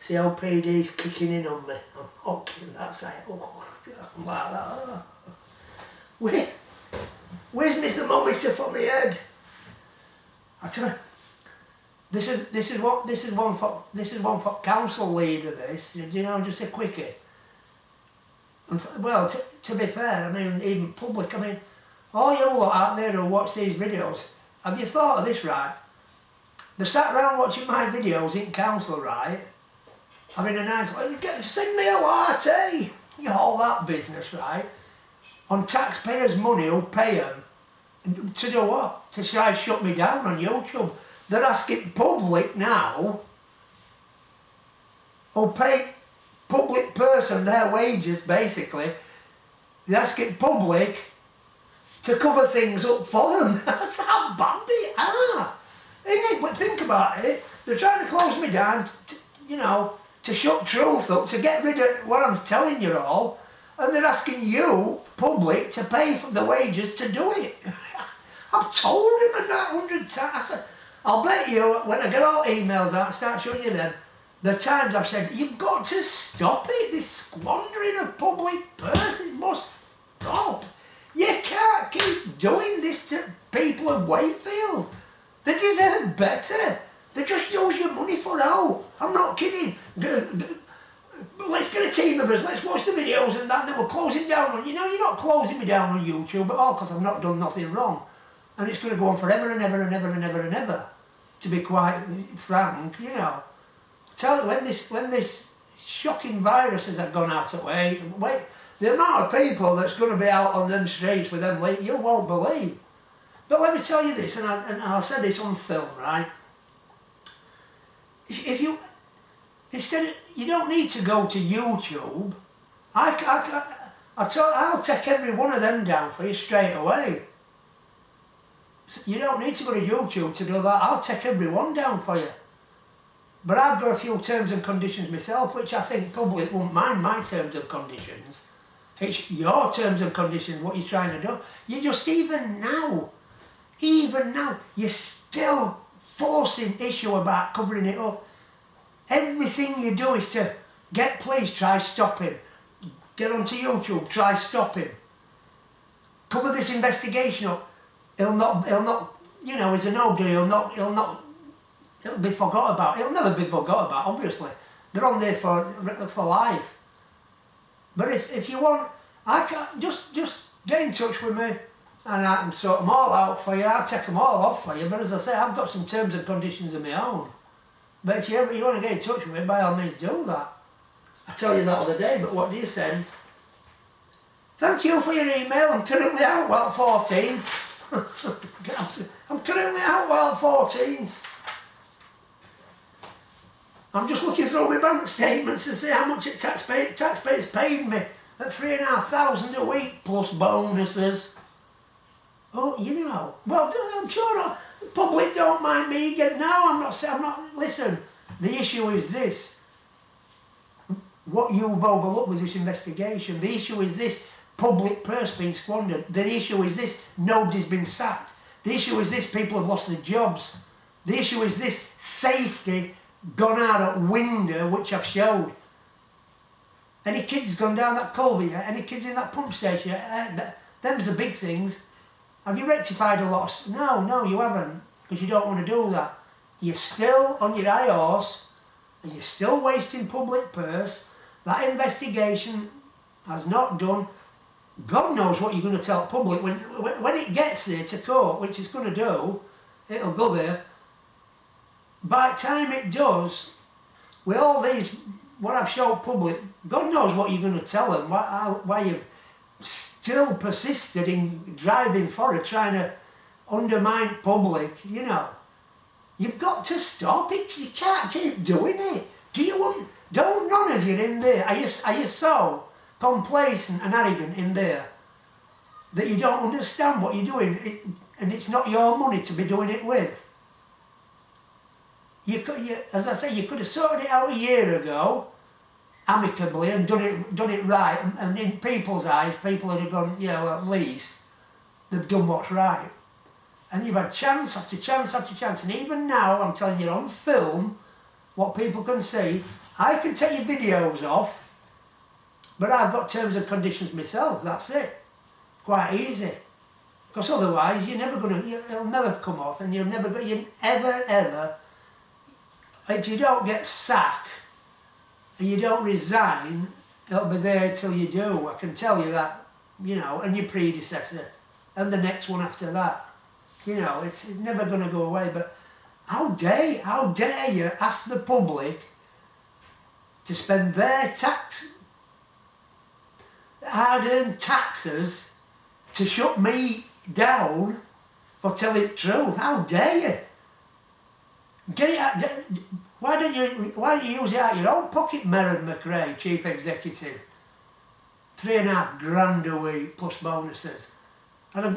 COPD's kicking in on me. I'm hocking, that's it. Oh, I'm like that. Oh. Where's my thermometer for my head? I tell you, this is one for council leader. This, you know, just a quickie. And well, to be fair, I mean, even public. I mean, all you lot out there who watch these videos, have you thought of this, right? They sat around watching my videos in council, right? Having a nice, send me a latte, all that business, right? On taxpayers' money, who pay them to do what? To try and shut me down on YouTube. They're asking public now, who pay public person their wages, basically. They're asking public to cover things up for them. That's how bad they are. Isn't it? But think about it. They're trying to close me down, you know, to shut truth up, to get rid of what I'm telling you all, and they're asking you, public, to pay for the wages to do it. I've told him about 100 times. I'll bet you, when I get all emails out and start showing you them, the times I've said, you've got to stop it, this squandering of public purse, it must stop. You can't keep doing this to people of Wakefield. They deserve better. They just use your money for out. I'm not kidding. Let's get a team of us, let's watch the videos and that, and then we'll close it down. You know, you're not closing me down on YouTube at all because I've not done nothing wrong. And it's going to go on forever and ever and ever and ever and ever. To be quite frank, you know. Tell you, when this shocking viruses have gone out of way, the amount of people that's going to be out on them streets with them, you won't believe. But let me tell you this, and I'll say this on film, right? If you, you don't need to go to YouTube. I'll take every one of them down for you straight away. You don't need to go to YouTube to do that. I'll take every one down for you. But I've got a few terms and conditions myself, which I think public won't mind my terms and conditions. It's your terms and conditions, what you're trying to do. You just, even now, you're still forcing issue about covering it up. Everything you do is to get police, try stop him. Get onto YouTube, try stop him. Cover this investigation up. He'll not, you know, he's a no-deal, it'll be forgot about. It'll never be forgot about, obviously. They're on there for life. But if you want, I can't, just get in touch with me and I can sort them all out for you. I'll take them all off for you. But as I say, I've got some terms and conditions of my own. But if you want to get in touch with me, by all means do that. I tell you that other day, but what do you send? Thank you for your email. I'm currently out while 14th. I'm currently out while 14th. I'm just looking through my bank statements to see how much taxpayers paid me at $3,500 a week plus bonuses. Oh, you know, well, I'm sure the public don't mind me getting. No, I'm not. Listen, the issue is this. What you've overlooked with this investigation. The issue is this. Public purse being squandered. The issue is this, nobody's been sacked. The issue is this, people have lost their jobs. The issue is this, safety gone out at window, which I've showed. Any kids gone down that culvert yet? Any kids in that pump station yet? Them's the big things. Have you rectified a lot? No, you haven't, because you don't want to do that. You're still on your high horse, and you're still wasting public purse. That investigation has not done. God knows what you're going to tell the public when it gets there to court, which it's going to do. It'll go there. By the time it does, with all these, what I've showed public, God knows what you're going to tell them, why you've still persisted in driving for it, trying to undermine public, you know. You've got to stop it. You can't keep doing it. None of you in there, are you so complacent and arrogant in there that you don't understand what you're doing, and it's not your money to be doing it with? As I say, you could have sorted it out a year ago, amicably, and done it right, and in people's eyes, people would have gone, yeah, well, at least they've done what's right. And you've had chance after chance after chance, and even now, I'm telling you on film, what people can see, I can take your videos off, but I've got terms and conditions myself, that's it. Quite easy. Because otherwise you're never gonna, it'll never come off, and you'll never, you ever, if you don't get sacked and you don't resign, it'll be there till you do. I can tell you that, you know, and your predecessor and the next one after that. You know, it's never going to go away. But how dare you ask the public to spend their hard-earned taxes to shut me down for telling the truth? How dare you? Get it out. Why don't you use it out your own pocket, Merrin McRae, Chief Executive? $3.5 grand a week plus bonuses. And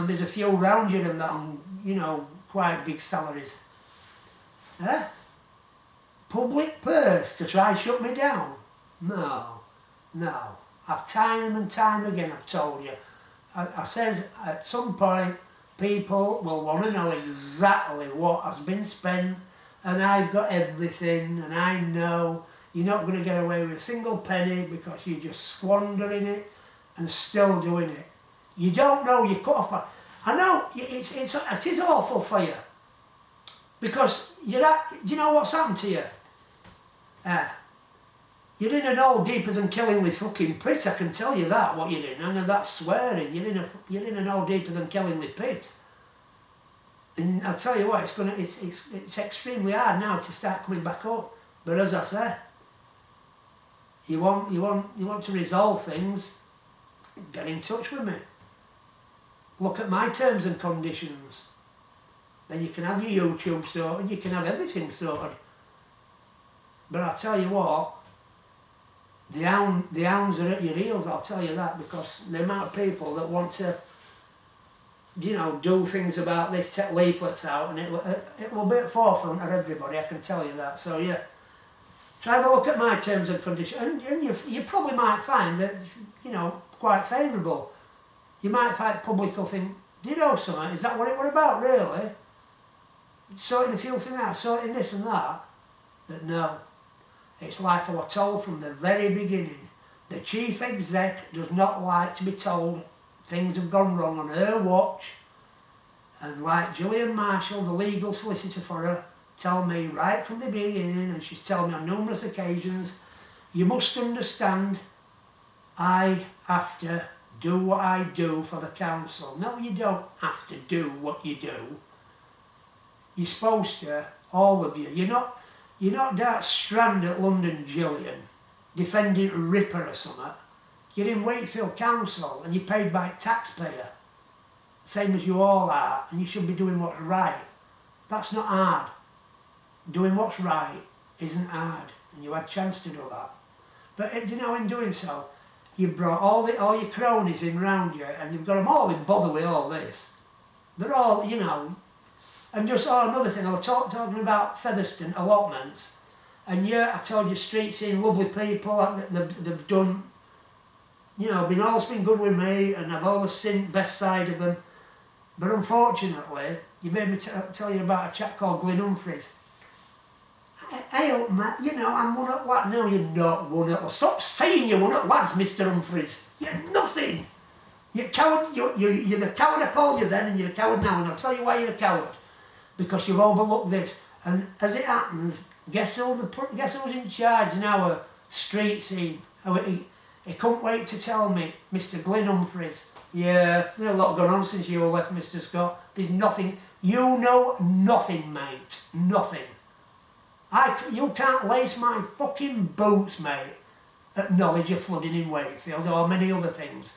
there's a few round you and that on, you know, quite big salaries. Public purse to try and shut me down? No. Time and time again I've told you. I says at some point people will want to know exactly what has been spent, and I've got everything, and I know you're not going to get away with a single penny because you're just squandering it and still doing it. You don't know you cut off. I know it is awful for you, because do you know what's happened to you? You're in an hole deeper than Killingly fucking pit. I can tell you that, what you're in, and that's swearing. You're in an hole deeper than Killingly pit. And I'll tell you what, it's extremely hard now to start coming back up. But as I say, you want to resolve things, get in touch with me. Look at my terms and conditions. Then you can have your YouTube sorted, you can have everything sorted. But I'll tell you what, the hounds are at your heels, I'll tell you that, because the amount of people that want to, you know, do things about this, take leaflets out, and it will be at forefront of everybody, I can tell you that. So yeah, try have a look at my terms and conditions, and you probably might find that, you know, quite favourable. You might find public will think, do you know something, is that what it was about really? Sorting a few things out, sorting this and that. But no, it's like I was told from the very beginning. The chief exec does not like to be told things have gone wrong on her watch. And like Gillian Marshall, the legal solicitor for her, tell me right from the beginning, and she's telling me on numerous occasions, you must understand, I have to do what I do for the council. No, you don't have to do what you do. You're supposed to, all of you. You're not that strand at London Gillian defending a ripper or something. You're in Wakefield Council and you're paid by a taxpayer, same as you all are, and you should be doing what's right. That's not hard. Doing what's right isn't hard, and you had a chance to do that. But you know, in doing so, you brought all your cronies in round you, and you've got them all in bother with all this. They're all, you know, and just, another thing, I was talking about Featherstone allotments, and yeah, I told you street scene, lovely people, they've done, you know, always been good with me, and I've always seen the best side of them. But unfortunately, you made me tell you about a chap called Glyn Humphreys. Hey, Matt, you know, I'm one at lads. No, you're not one at lads. Stop saying you're one at lads, Mr. Humphreys. You're nothing. You're coward. You're the coward I called you then, and you're a coward now, and I'll tell you why you're a coward. Because you've overlooked this. And as it happens, guess who's in charge now of street scene? He couldn't wait to tell me, Mr. Glyn Humphreys. Yeah, there's a lot gone on since you left, Mr. Scott. There's nothing. You know nothing, mate. Nothing. You can't lace my fucking boots, mate, at knowledge of flooding in Wakefield or many other things.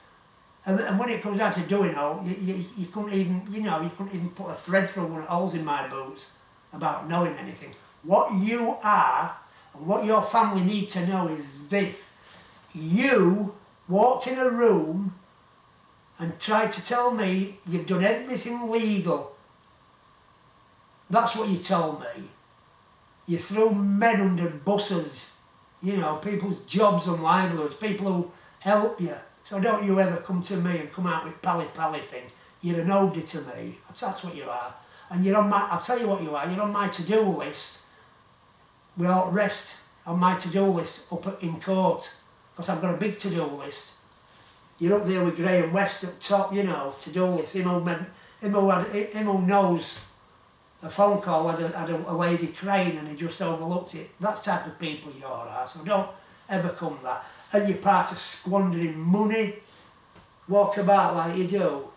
And when it comes down to doing all, you couldn't even, you know, you couldn't even put a thread through one of the holes in my boots about knowing anything. What you are and what your family need to know is this. You walked in a room and tried to tell me you've done everything legal. That's what you told me. You threw men under buses, you know, people's jobs and livelihoods, people who help you. So don't you ever come to me and come out with pally thing. You're an oldie to me. That's what you are. And you're on my, I'll tell you what you are, you're on my to-do list we ought to rest on my to-do list up in court, because I've got a big to-do list. You're up there with Graham West up top, you know, to-do list. Him who knows a phone call had a lady crying and he just overlooked it. That's the type of people you are, so don't ever come that. And you're part of squandering money, walk about like you do.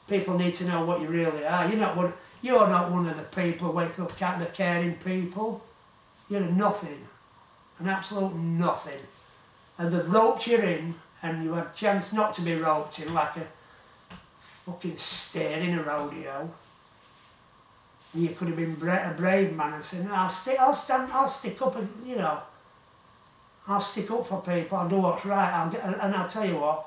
People need to know what you really are. You're not one of the people, Wakefield, the caring people. You're nothing, an absolute nothing. And they've roped you in, and you had a chance not to be roped in like a fucking stare in a rodeo. You could have been a brave man and said, no, I'll stick up, and you know, I'll stick up for people, I'll do what's right, and I'll tell you what,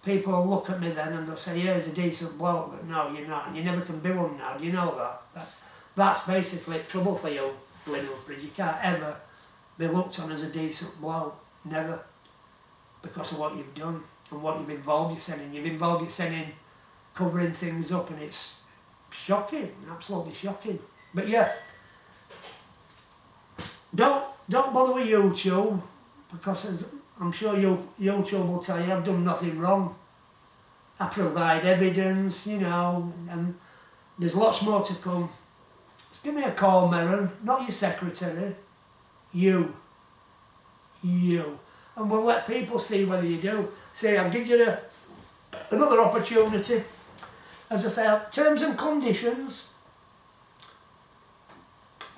people will look at me then and they'll say, yeah, he's a decent bloke, but no, you're not, and you never can be one now, do you know that? That's basically trouble for you, Littlefield. You can't ever be looked on as a decent bloke, never, because of what you've done and what you've involved yourself in. You've involved yourself in covering things up, and it's shocking, absolutely shocking. But yeah, don't bother with YouTube, because as I'm sure YouTube will tell you, I've done nothing wrong. I provide evidence, you know, and there's lots more to come. Just give me a call, Merron, not your secretary, you, and we'll let people see whether you do. See, I'll give you another opportunity. As I say, terms and conditions,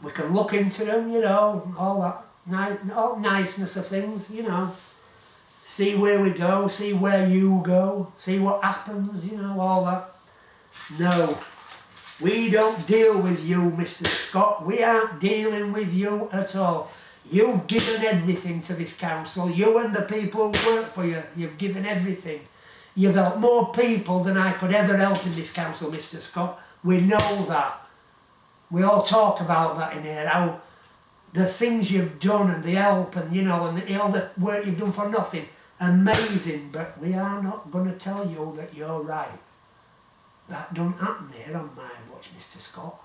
we can look into them, you know, all that all niceness of things, you know. See where we go, see where you go, see what happens, you know, all that. No, we don't deal with you, Mr. Scott. We aren't dealing with you at all. You've given everything to this council. You and the people who work for you, you've given everything. You've helped more people than I could ever help in this council, Mr. Scott. We know that. We all talk about that in here, how the things you've done and the help and, you know, and all the work you've done for nothing. Amazing, but we are not going to tell you that you're right. That don't happen here on my watch, Mr. Scott.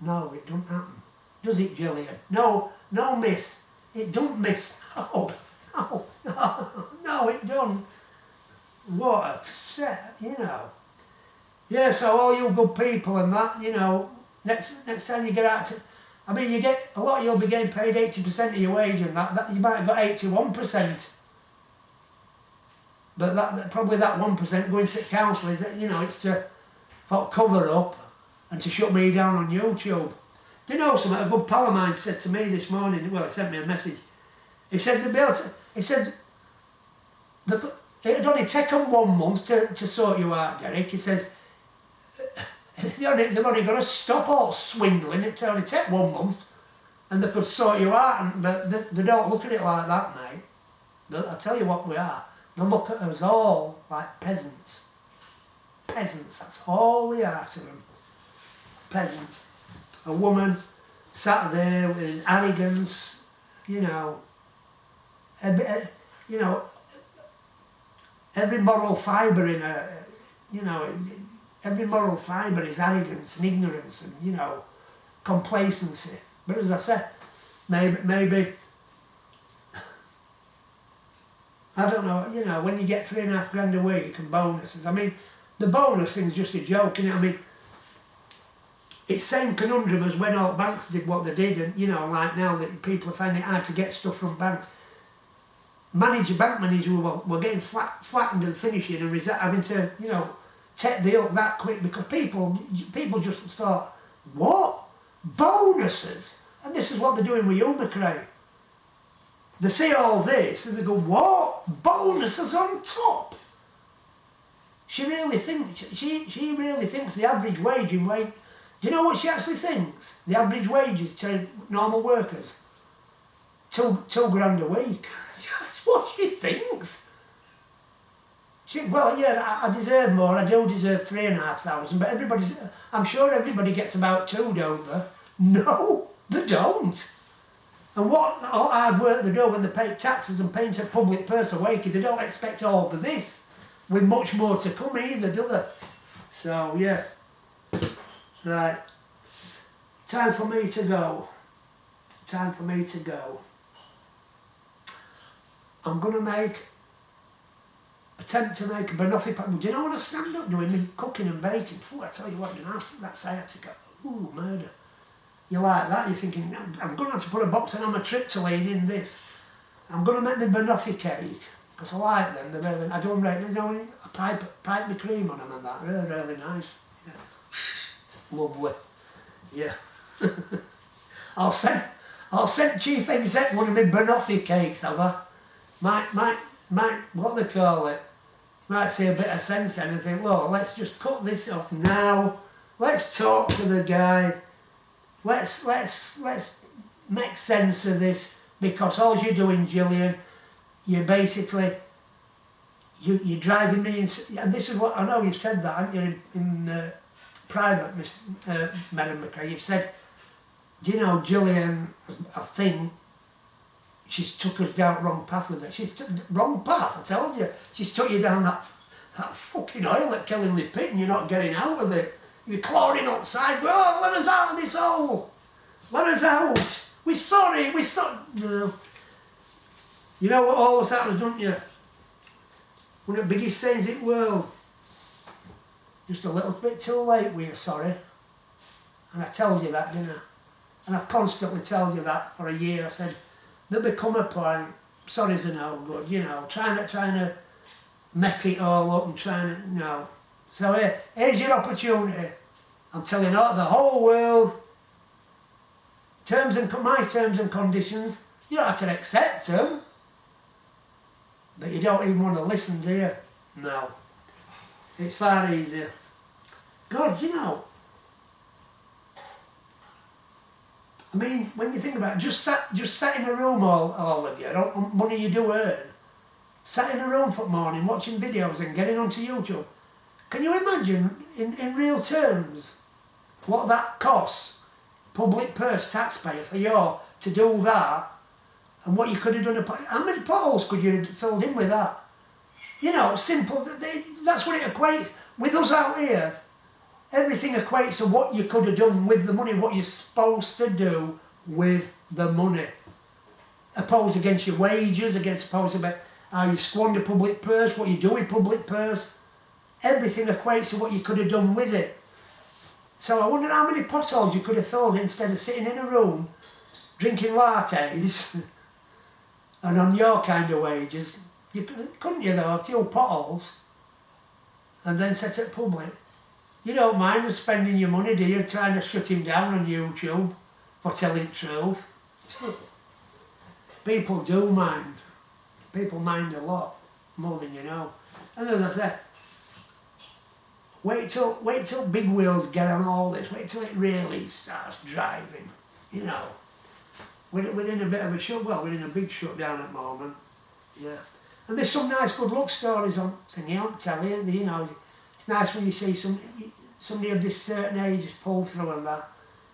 No, it don't happen. Does it, Gillian? No, miss. It don't, miss. No, it don't. What a set, you know. Yeah, so all you good people and that, you know, next time you get out to, I mean, you get, a lot of you'll be getting paid 80% of your wage and that you might have got 81%. But that probably that 1% going to council is, you know, it's to cover up and to shut me down on YouTube. Do you know something? A good pal of mine said to me this morning, well, he sent me a message. He said they'd be able to, he said, it'd only take them 1 month to sort you out, Derek. He says, they've only got to stop all swindling. It'd only take 1 month and they could sort you out. But they don't look at it like that, mate. But I'll tell you what we are. They look at us all like peasants. Peasants, that's all we are to them. Peasants. A woman sat there with arrogance, you know, every moral fibre in her, you know, every moral fibre is arrogance and ignorance and, you know, complacency. But as I said, maybe, I don't know, you know, when you get £3.5 grand a week and bonuses, I mean, the bonus thing's just a joke, innit? I mean, it's same conundrum as when all banks did what they did, and, you know, like now that people are finding it hard to get stuff from banks. Bank managers were getting flattened and finishing and having to, you know, take the up that quick because people just thought, what? Bonuses? And this is what they're doing with you, McRae. They see all this and they go, what? Bonuses on top? She really thinks the average wage in Wake. Do you know what she actually thinks? The average wages to normal workers? $2 grand a week. That's what she thinks. Well, yeah, I deserve more. I do deserve 3,500, but I'm sure everybody gets about 2, don't they? No, they don't. And what all hard work they do when they pay taxes and pay into a public purse a week, they don't expect all of this with much more to come either, do they? So, yeah. Right. Time for me to go. time for me to go. I'm going to attempt to make a banoffee pie. Do you know when I stand up doing me cooking and baking? Oh, I tell you what, that's sciatica. Ooh, murder. You like that? You're thinking, I'm going to have to put a box of amitriptyline in this. I'm going to make the banoffee cake, because I like them. They're really, I don't really, I pipe my cream on them and that. Really, really nice. Yeah. Lovely. Yeah. I'll send Chief Exec one of my banoffee cakes, have I? Might, what they call it? Might see a bit of sense in and think, look, let's just cut this off now. Let's talk to the guy. Let's make sense of this, because all you're doing, Gillian, you're basically, you're driving me insane. And this is what, I know you've said that, haven't you, in private, Madam McRae, you've said, do you know, Gillian, I think, she's took us down wrong path with it. She's wrong path, I told you. She's took you down that fucking oil at Killingley Pit and you're not getting out of it. You're clawing outside, oh, let us out of this hole. Let us out. We're sorry, no. You know what always happens, don't you? When the biggest says it will. Just a little bit too late we're sorry. And I told you that, didn't I? And I constantly tell you that for a year. I said, there'll become a point, sorry's are no good, you know, trying to make it all up and trying to, no. So here's your opportunity. I'm telling you, the whole world, my terms and conditions, you don't have to accept them, but you don't even want to listen, do you? No. It's far easier. God, you know, I mean, when you think about it, just sat in a room all of you, money you do earn, sat in a room for morning watching videos and getting onto YouTube. Can you imagine, in real terms, what that costs, public purse taxpayer, for you to do that, and what you could have done, how many potholes could you have filled in with that? You know, simple, that's what it equates, with us out here, everything equates to what you could have done with the money, what you're supposed to do with the money. Opposed against your wages, opposed about how you squander public purse, what you do with public purse. Everything equates to what you could have done with it. So I wonder how many potholes you could have filled instead of sitting in a room, drinking lattes, and on your kind of wages. Couldn't you though, a few potholes, and then set it public. You don't mind spending your money, do you, trying to shut him down on YouTube for telling truth? People do mind. People mind a lot, more than you know. And as I said, wait till big wheels get on all this, wait till it really starts driving, you know. We're in a bit of a we're in a big shutdown at the moment, yeah. And there's some nice good luck stories on thingy, I'm telling you, you know. It's nice when you see somebody of this certain age has pulled through and that,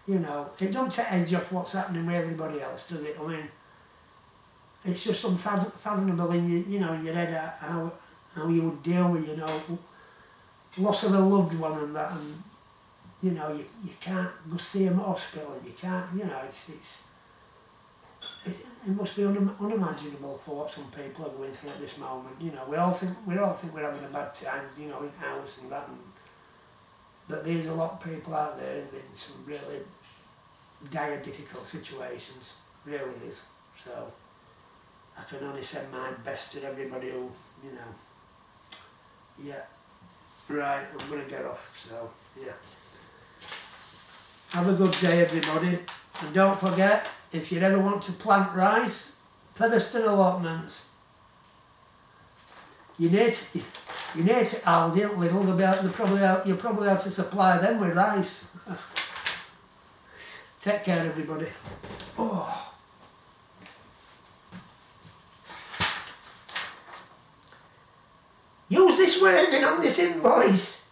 you know. It doesn't take edge off what's happening with everybody else, does it? I mean, it's just unfathomable in your head how you would deal with, you know, loss of a loved one and that, and you know, you can't go see them at hospital, and you can't, you know, it must be unimaginable for what some people are going through at this moment. You know, we all think we're having a bad time, you know, in house and that, but there's a lot of people out there in some really dire, difficult situations. Really is. So I can only send my best to everybody who, you know. Yeah. Right, I'm going to get off. So yeah. Have a good day, everybody, and don't forget, if you ever want to plant rice, Featherstone allotments. You need to Aldi and Lidl, you'll probably have to supply them with rice. Take care, everybody. Oh. Use this wording on this invoice.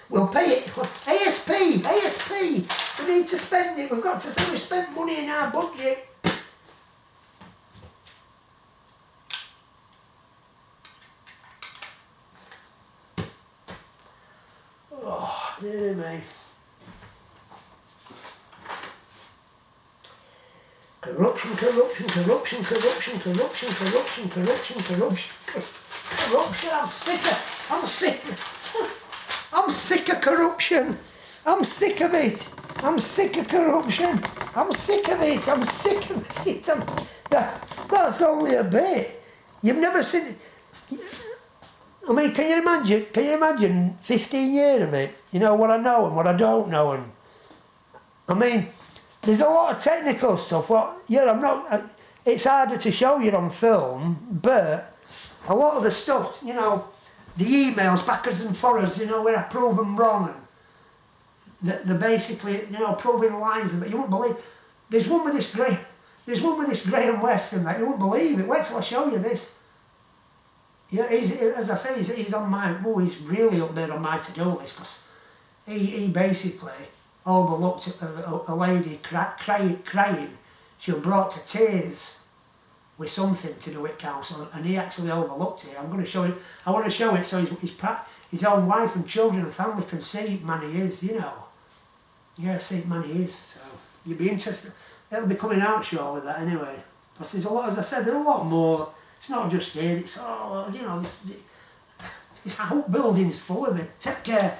We'll pay it. ASP. We need to spend it. We've got to say we spent money in our budget. Oh, dear me. Corruption, corruption, corruption, corruption, corruption, corruption, corruption, corruption, corruption. I'm sick of corruption. I'm sick of it. I'm sick of corruption. I'm sick of it. I'm sick of it. That's only a bit. You've never seen. I mean, can you imagine? Can you imagine 15 years of it? You know what I know and what I don't know, and I mean, there's a lot of technical stuff. I'm not. It's harder to show you on film, but a lot of the stuff, you know, the emails backwards and forwards, you know, where I prove them wrong, and they're basically, you know, proving lines of it. You won't believe. There's one with this Graham West and that. You won't believe it. Wait till I show you this. Yeah, as I say, he's on my. Oh, he's really up there on my to-do list because he basically overlooked a lady crying. She was brought to tears with something to do with council, and he actually overlooked it. I'm going to show it. I want to show it so his own wife and children and family can see it man he is, you know. Yeah, see it man he is. So you'd be interested. It'll be coming out shortly, that anyway. Because there's a lot, as I said, there's a lot more. It's not just here. It's all, you know. This whole building's full of it. Take care.